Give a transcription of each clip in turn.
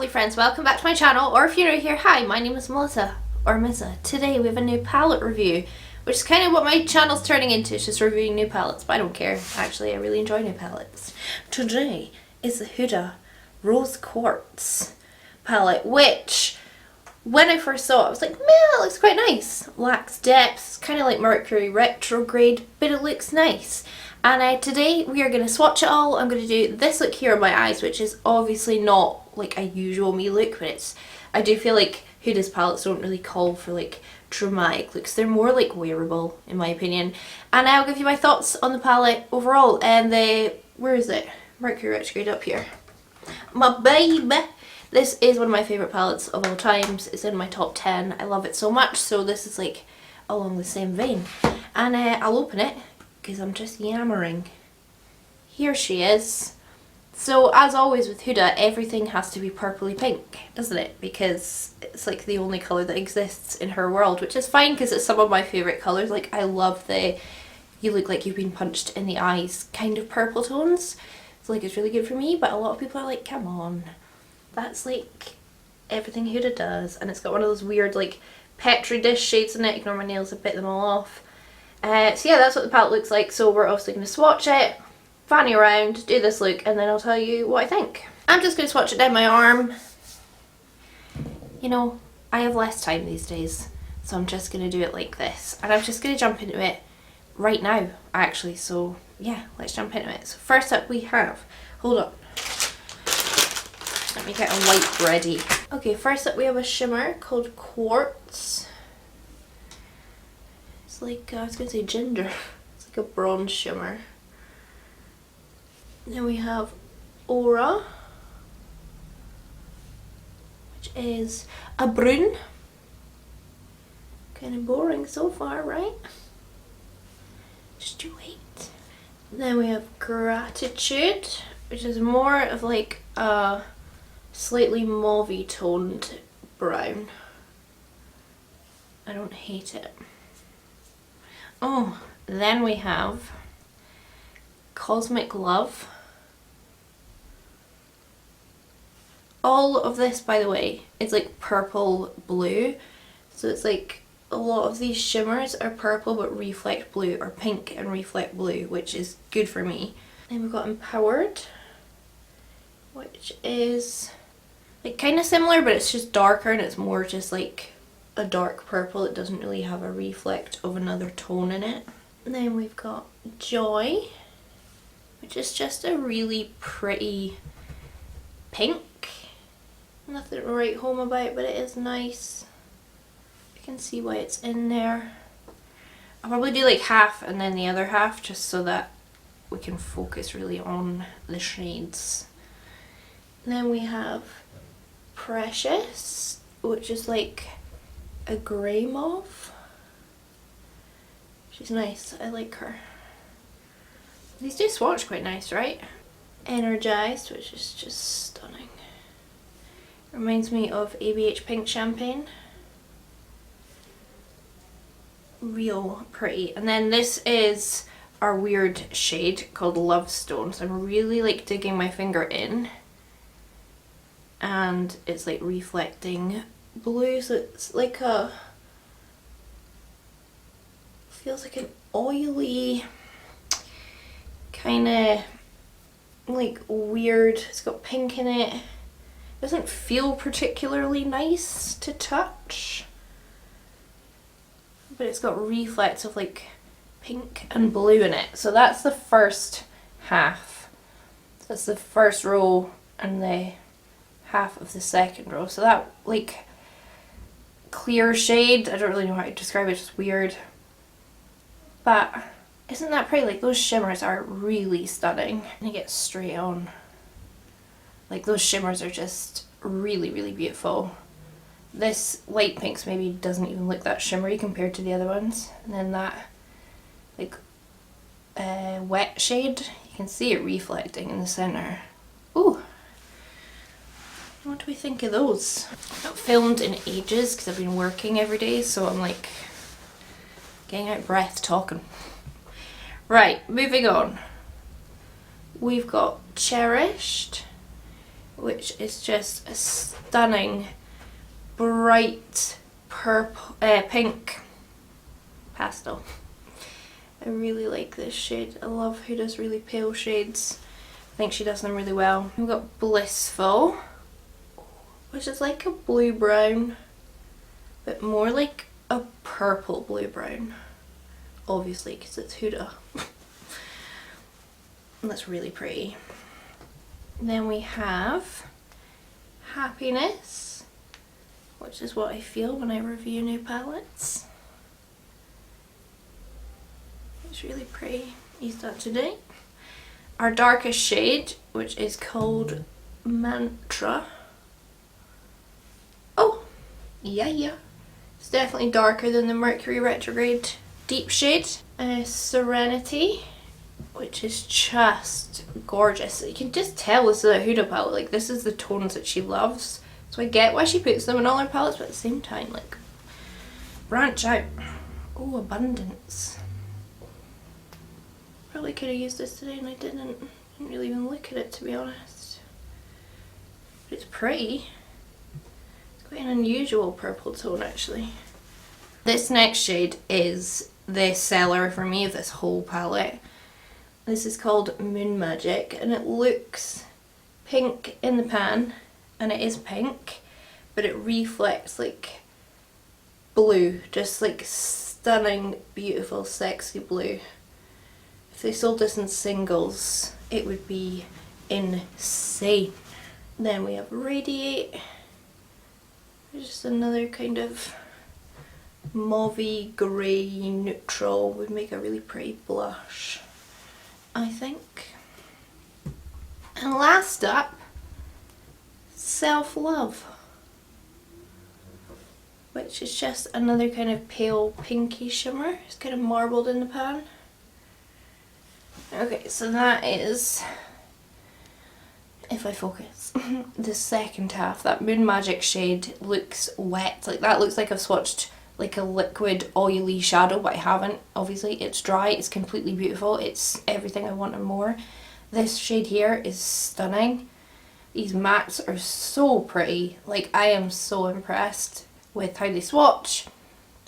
lovely friends, welcome back to my channel, or if you're new here, hi, my name is Melissa, or Missa. Today we have a new palette review, which is kind of what my channel's turning into, it's just reviewing new palettes, but I don't care. Actually, I really enjoy new palettes. Today is the Huda Rose Quartz palette, which, when I first saw it, I was like, man, it looks quite nice. Lacks depth, kind of like Mercury retrograde, but it looks nice. And today we are going to swatch it all. I'm going to do this look here on my eyes, which is obviously not like a usual me look, but I do feel like Huda's palettes don't really call for like dramatic looks. They're more like wearable in my opinion. And I'll give you my thoughts on the palette overall. And where is it? Mercury retrograde up here. My baby! This is one of my favourite palettes of all times. It's in my top 10. I love it so much, so this is like along the same vein. And I'll open it, because I'm just yammering. Here she is. So as always with Huda, everything has to be purpley pink, doesn't it? Because it's like the only colour that exists in her world, which is fine because it's some of my favourite colours. Like I love the you look like you've been punched in the eyes kind of purple tones. So like it's really good for me, but a lot of people are like, come on. That's like everything Huda does. And it's got one of those weird like Petri dish shades in it. Ignore my nails, I bit them all off. So yeah, that's what the palette looks like. So we're obviously going to swatch it, fanny around, do this look, and then I'll tell you what I think. I'm just going to swatch it down my arm. You know, I have less time these days, so I'm just going to do it like this. And I'm just going to jump into it right now, actually. So yeah, let's jump into it. So first up we have, hold on, let me get a wipe ready. Okay, first up we have a shimmer called Quartz. Like, I was going to say ginger, it's like a bronze shimmer. Then we have Aura, which is a brune. Kind of boring so far, right? Just you wait. Then we have Gratitude, which is more of like a slightly mauvey toned brown. I don't hate it. Oh, then we have Cosmic Love. All of this, by the way, is like purple blue. So it's like a lot of these shimmers are purple but reflect blue, or pink and reflect blue, which is good for me. Then we've got Empowered, which is like kind of similar, but it's just darker and it's more just like a dark purple. It doesn't really have a reflect of another tone in it. And then we've got Joy, which is just a really pretty pink. Nothing to write home about, but it is nice. You can see why it's in there. I'll probably do like half and then the other half, just so that we can focus really on the shades. And then we have Precious, which is like a grey mauve. She's nice, I like her. These do swatch quite nice, right? Energized, which is just stunning. Reminds me of ABH Pink Champagne. Real pretty. And then this is our weird shade called Love Stone. So I'm really like digging my finger in. And it's like reflecting blue, so it's like a, feels like an oily kind of like weird, it's got pink in it. Doesn't feel particularly nice to touch, but it's got reflects of like pink and blue in it. So that's the first half, that's the first row and the half of the second row. So that like clear shade, I don't really know how to describe it, it's just weird, but isn't that pretty? Like those shimmers are really stunning. And it gets straight on, like those shimmers are just really really beautiful. This light pinks maybe doesn't even look that shimmery compared to the other ones. And then that like wet shade, you can see it reflecting in the center. Ooh, what do we think of those? I've not filmed in ages because I've been working every day, so I'm like getting out of breath talking. Right, moving on. We've got Cherished, which is just a stunning bright purple, pink pastel. I really like this shade. I love Huda's really pale shades. I think she does them really well. We've got Blissful, which is like a blue brown, but more like a purple blue brown, obviously because it's Huda. And that's really pretty. Then we have Happiness, which is what I feel when I review new palettes. It's really pretty. Used that today. Our darkest shade, which is called Mantra. Oh, yeah. It's definitely darker than the Mercury retrograde deep shade. Serenity, which is just gorgeous. You can just tell this is a Huda palette. Like, this is the tones that she loves. So I get why she puts them in all her palettes, but at the same time, like, branch out. Oh, Abundance. Probably could have used this today and I didn't. Didn't really even look at it, to be honest. But it's pretty. It's quite an unusual purple tone, actually. This next shade is the seller for me of this whole palette. This is called Moon Magic, and it looks pink in the pan, and it is pink, but it reflects like blue, just like stunning, beautiful, sexy blue. If they sold this in singles, it would be insane. Then we have Radiate, which is another kind of mauvey grey neutral, would make a really pretty blush, I think. And last up, Self Love, which is just another kind of pale pinky shimmer. It's kind of marbled in the pan. Okay, so that is, if I focus, the second half. That Moon Magic shade looks wet. Like, that looks like I've swatched like a liquid oily shadow, but I haven't. Obviously, it's dry, it's completely beautiful, it's everything I want and more. This shade here is stunning. These mattes are so pretty. Like, I am so impressed with how they swatch,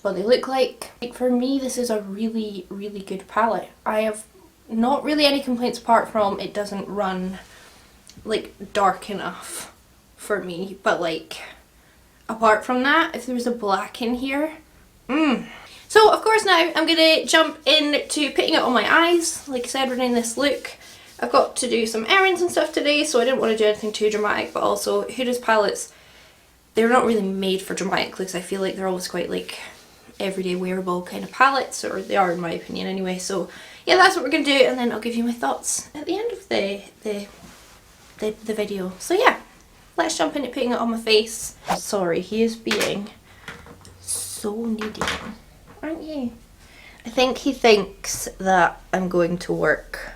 what they look like. Like, for me, this is a really, really good palette. I have not really any complaints apart from it doesn't run like dark enough for me, but like apart from that, if there was a black in here, So of course now I'm gonna jump into putting it on my eyes. Like I said, we're doing this look. I've got to do some errands and stuff today, so I didn't want to do anything too dramatic, but also Huda's palettes, they're not really made for dramatic looks. I feel like they're always quite like everyday wearable kind of palettes, or they are in my opinion anyway. So yeah, that's what we're gonna do, and then I'll give you my thoughts at the end of the video. So yeah, let's jump into putting it on my face. Sorry, he is being so needy, aren't you? I think he thinks that I'm going to work,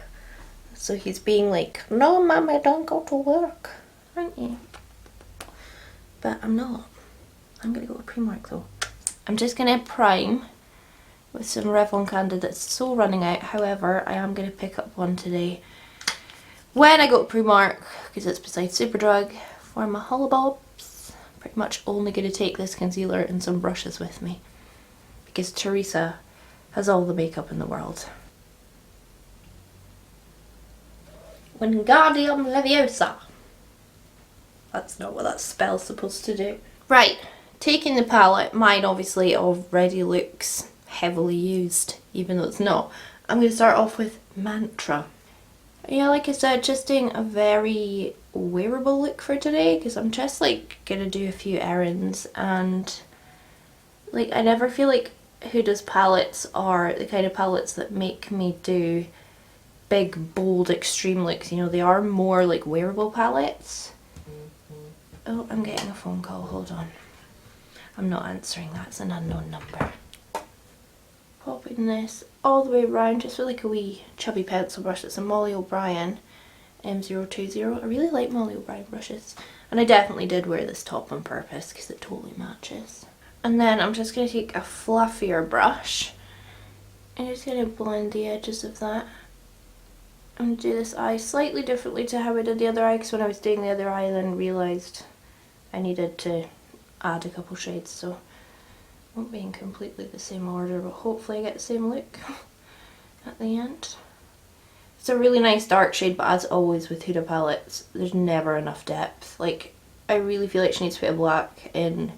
so he's being like, no mum, I don't go to work, aren't you? But I'm not. I'm gonna go to Primark though. I'm just gonna prime with some Revlon Candid that's so running out. However, I am going to pick up one today when I go to Primark, because it's beside Superdrug, for my hollabobs. Pretty much only going to take this concealer and some brushes with me, because Teresa has all the makeup in the world. Wingardium Leviosa. That's not what that spell's supposed to do. Right, taking the palette, mine obviously already looks heavily used, even though it's not. I'm going to start off with Mantra. Yeah, like I said, just doing a very wearable look for today, because I'm just like going to do a few errands, and like I never feel like Huda's palettes are the kind of palettes that make me do big, bold, extreme looks. You know, they are more like wearable palettes. Oh, I'm getting a phone call, hold on. I'm not answering that, it's an unknown number. Popping this all the way around just with like a wee chubby pencil brush. It's a Molly O'Brien M020. I really like Molly O'Brien brushes, and I definitely did wear this top on purpose because it totally matches. And then I'm just going to take a fluffier brush and just going to blend the edges of that I'm going to do this eye slightly differently to how I did the other eye, because when I was doing the other eye I then realised I needed to add a couple shades, so it won't be in completely the same order, but hopefully I get the same look at the end. It's a really nice dark shade, but as always with Huda palettes, there's never enough depth. Like, I really feel like she needs to put a black in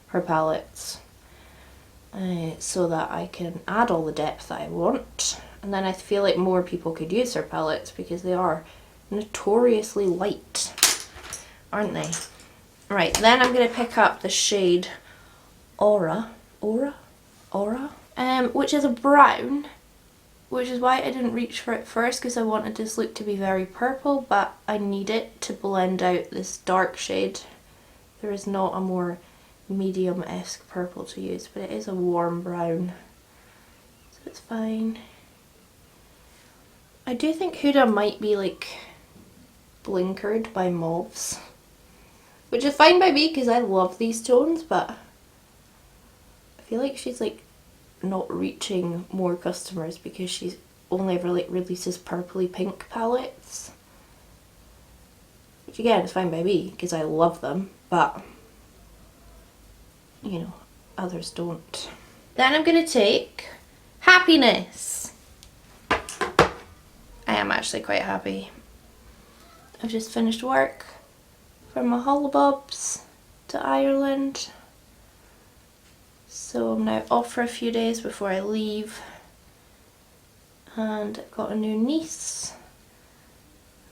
her palettes so that I can add all the depth that I want. And then I feel like more people could use her palettes because they are notoriously light, aren't they? Right, then I'm going to pick up the shade Aura, which is a brown, which is why I didn't reach for it first, because I wanted this look to be very purple, but I need it to blend out this dark shade. There is not a more medium-esque purple to use, but it is a warm brown, so it's fine. I do think Huda might be like blinkered by mauves, which is fine by me because I love these tones, but I feel like she's like not reaching more customers because she's only ever like releases purpley pink palettes, which again is fine by me because I love them, but you know, others don't. Then I'm going to take Happiness. I am actually quite happy. I've just finished work from my hollabobs to Ireland, so I'm now off for a few days before I leave, and I've got a new niece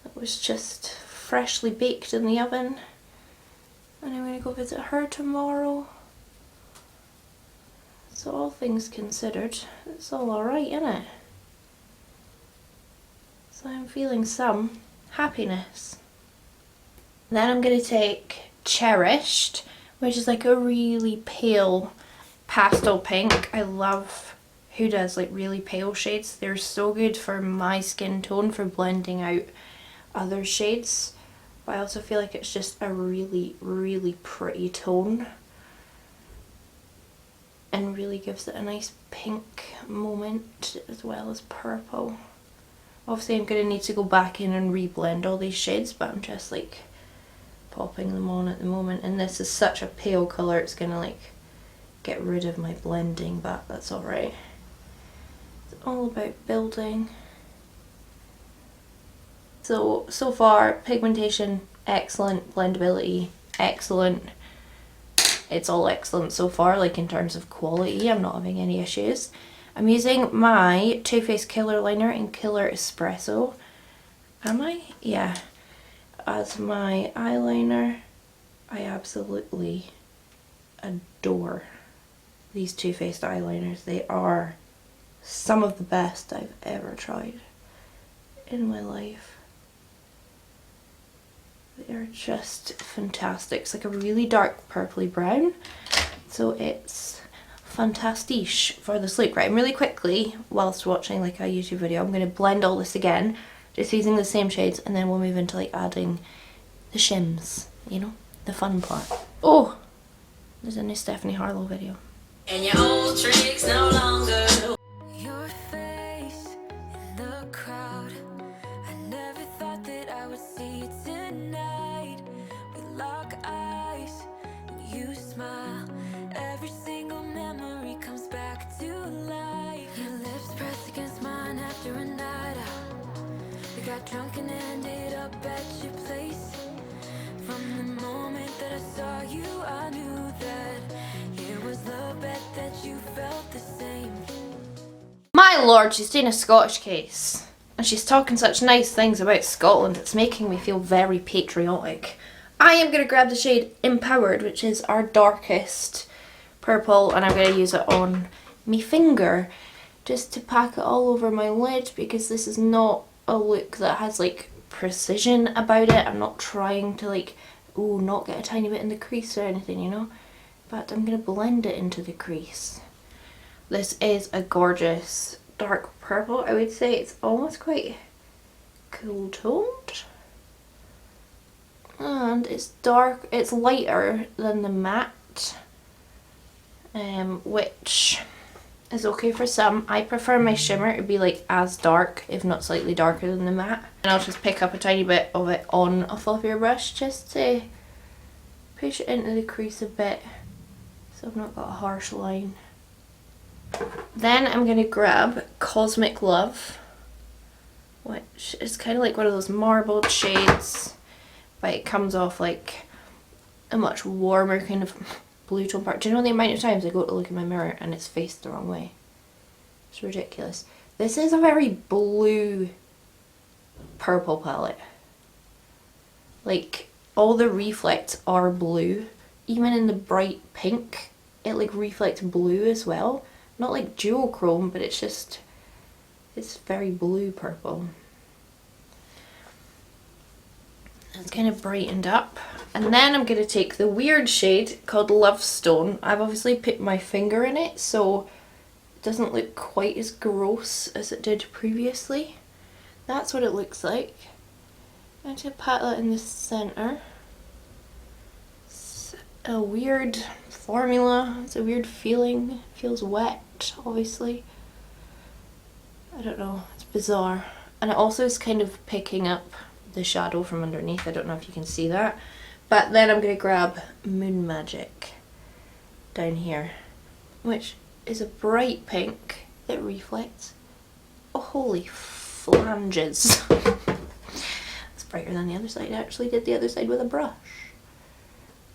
that was just freshly baked in the oven, and I'm going to go visit her tomorrow. So all things considered, it's all alright, isn't it? So I'm feeling some happiness. Then I'm going to take Cherished, which is like a really pale pastel pink. I love Huda's like really pale shades. They're so good for my skin tone for blending out other shades. But I also feel like it's just a really, really pretty tone, and really gives it a nice pink moment as well as purple. Obviously I'm going to need to go back in and reblend all these shades, but I'm just like popping them on at the moment, and this is such a pale colour it's going to like get rid of my blending, but that's alright. It's all about building. So far, pigmentation excellent, blendability excellent. It's all excellent so far, like in terms of quality. I'm not having any issues. I'm using my Too Faced Killer Liner in Killer Espresso. Am I? Yeah. As my eyeliner. I absolutely adore these Too Faced eyeliners. They are some of the best I've ever tried in my life. They are just fantastic. It's like a really dark purpley brown, so it's fantastiche for this look. Right, and really quickly, whilst watching like a YouTube video, I'm going to blend all this again, just using the same shades, and then we'll move into like adding the shims, you know, the fun part. Oh, there's a new Stephanie Harlow video. And your old tricks no longer. Your face in the crowd. I never thought that I would see you tonight. We lock eyes and you smile. Every single memory comes back to life. Your lips pressed against mine after a night out. We got drunk and ended up at your place. From the moment that I saw you, I knew that it was the bet that you felt the same. My lord, she's doing a Scottish case. And she's talking such nice things about Scotland, it's making me feel very patriotic. I am going to grab the shade Empowered, which is our darkest purple, and I'm going to use it on my finger just to pack it all over my lid, because this is not a look that has like precision about it. I'm not trying to like, oh, not get a tiny bit in the crease or anything, you know, but I'm going to blend it into the crease. This is a gorgeous dark purple. I would say it's almost quite cool toned, and it's dark, it's lighter than the matte, which is okay for some. I prefer my shimmer to be like as dark, if not slightly darker than the matte. And I'll just pick up a tiny bit of it on a fluffier brush just to push it into the crease a bit so I've not got a harsh line. Then I'm going to grab Cosmic Love, which is kind of like one of those marbled shades, but it comes off like a much warmer kind of blue tone part. Do you know the amount of times I go to look in my mirror and it's faced the wrong way? It's ridiculous. This is a very blue purple palette. Like, all the reflects are blue. Even in the bright pink, it like reflects blue as well. Not like duochrome, but it's very blue purple. It's kind of brightened up. And then I'm going to take the weird shade called Love Stone. I've obviously put my finger in it, so it doesn't look quite as gross as it did previously. That's what it looks like. I'm going to pat that in the centre. It's a weird formula. It's a weird feeling. It feels wet, obviously. I don't know. It's bizarre. And it also is kind of picking up the shadow from underneath. I don't know if you can see that. But then I'm going to grab Moon Magic down here, which is a bright pink that reflects. Oh, holy flanges. It's brighter than the other side. I actually did the other side with a brush.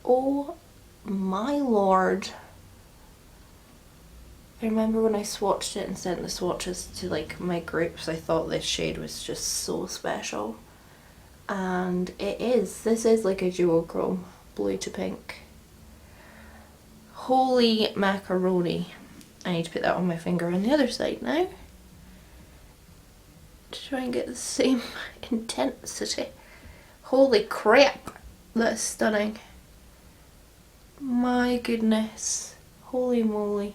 Oh my lord. I remember when I swatched it and sent the swatches to like my groups, I thought this shade was just so special. And it is. This is like a duochrome, blue to pink. Holy macaroni. I need to put that on my finger on the other side now to try and get the same intensity. Holy crap, that's stunning. My goodness. Holy moly.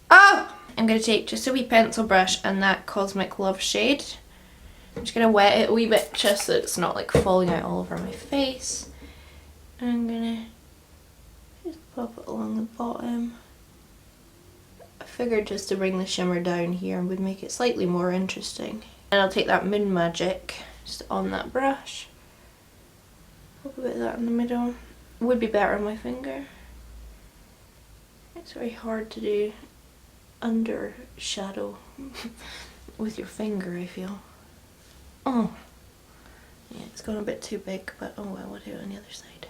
Oh! I'm going to take just a wee pencil brush and that Cosmic Love shade. I'm just going to wet it a wee bit just so it's not like falling out all over my face. I'm going to just pop it along the bottom. I figured just to bring the shimmer down here would make it slightly more interesting. And I'll take that Moon Magic just on that brush. Pop a bit of that in the middle. Would be better on my finger. It's very hard to do under shadow with your finger, I feel. Oh, yeah, it's gone a bit too big, but oh well, we'll do it on the other side.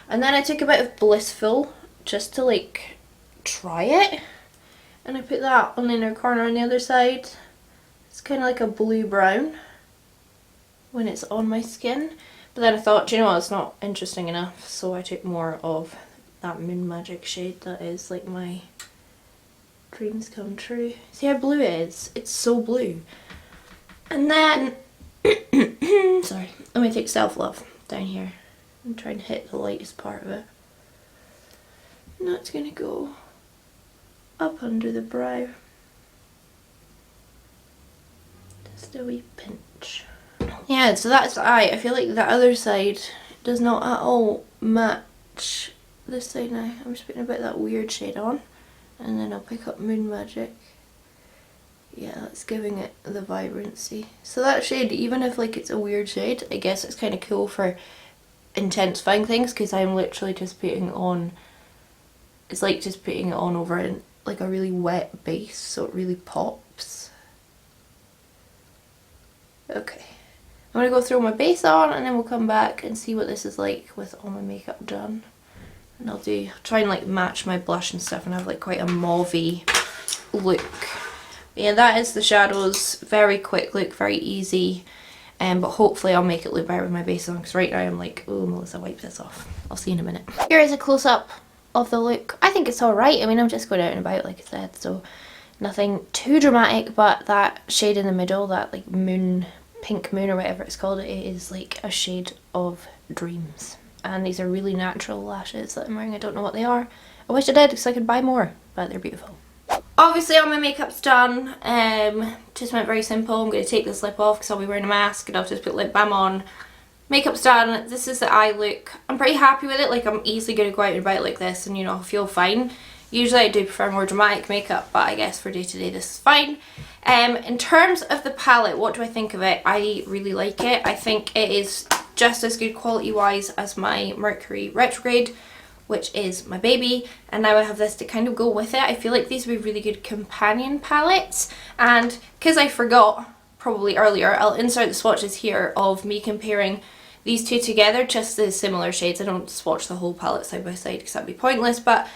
And then I took a bit of Blissful just to like try it, and I put that on the inner corner on the other side. It's kind of like a blue brown when it's on my skin, but then I thought, you know what, it's not interesting enough, so I took more of that Moon Magic shade that is like my dreams come true. See how blue it is? It's so blue. And then sorry, I'm going to take Self Love down here and try and hit the lightest part of it. And that's going to go up under the brow. Just a wee pinch. Yeah, so that's the eye. I feel like the other side does not at all match this side now. I'm just putting a bit of that weird shade on, and then I'll pick up Moon Magic. Yeah, that's giving it the vibrancy. So that shade, even if like it's a weird shade, I guess it's kind of cool for intensifying things, because I'm literally just putting on, it's like just putting it on over like a really wet base, so it really pops. Okay, I'm gonna go throw my base on and then we'll come back and see what this is like with all my makeup done. And I'll try and like match my blush and stuff and have like quite a mauvey look. But yeah, that is the shadows. Very quick look, very easy. But hopefully I'll make it look better with my base on, because right now I'm like, oh, Melissa, wipe this off. I'll see you in a minute. Here is a close-up of the look. I think it's alright. I mean, I'm just going out and about, like I said, so nothing too dramatic, but that shade in the middle, that like moon, pink moon or whatever it's called, it is like a shade of dreams. And these are really natural lashes that I'm wearing. I don't know what they are. I wish I did, because I could buy more, but they're beautiful. Obviously all my makeup's done. Just went very simple. I'm going to take this lip off because I'll be wearing a mask, and I'll just put lip balm on. Makeup's done. This is the eye look. I'm pretty happy with it. Like, I'm easily going to go out and about like this and, you know, feel fine. Usually I do prefer more dramatic makeup, but I guess for day to day this is fine. In terms of the palette, what do I think of it? I really like it. I think it is just as good quality wise as my Mercury Retrograde, which is my baby, and now I have this to kind of go with it. I feel like these would be really good companion palettes, and because I forgot probably earlier, I'll insert the swatches here of me comparing these two together, just the similar shades. I don't swatch the whole palette side by side because that'd be pointless, but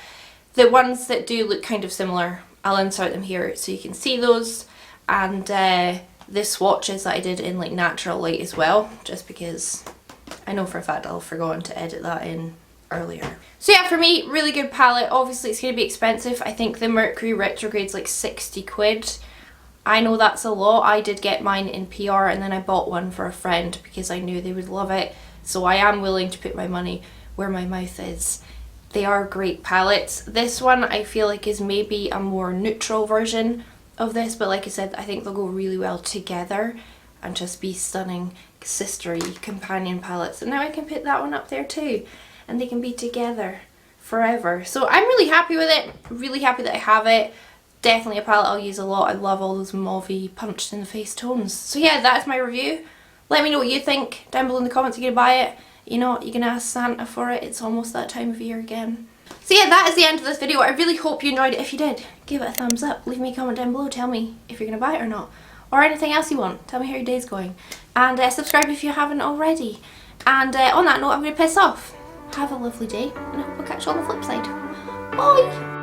the ones that do look kind of similar, I'll insert them here so you can see those, and the swatches that I did in like natural light as well, just because I know for a fact I'll have forgotten to edit that in earlier. So yeah, for me, really good palette. Obviously it's going to be expensive. I think the Mercury Retrograde's like 60 quid. I know that's a lot. I did get mine in PR and then I bought one for a friend because I knew they would love it. So I am willing to put my money where my mouth is. They are great palettes. This one I feel like is maybe a more neutral version of this, but like I said, I think they'll go really well together and just be stunning sistery companion palettes. And now I can put that one up there too, and they can be together forever. So I'm really happy with it, really happy that I have it. Definitely a palette I'll use a lot. I love all those mauvey punched in the face tones. So yeah, that's my review. Let me know what you think down below in the comments. You're gonna buy it? You know what, you can ask Santa for it. It's almost that time of year again. So yeah, that is the end of this video. I really hope you enjoyed it. If you did, give it a thumbs up. Leave me a comment down below. Tell me if you're gonna buy it or not, or anything else you want. Tell me how your day's going, and subscribe if you haven't already. And on that note, I'm gonna piss off. Have a lovely day, and I hope I'll catch you on the flip side. Bye!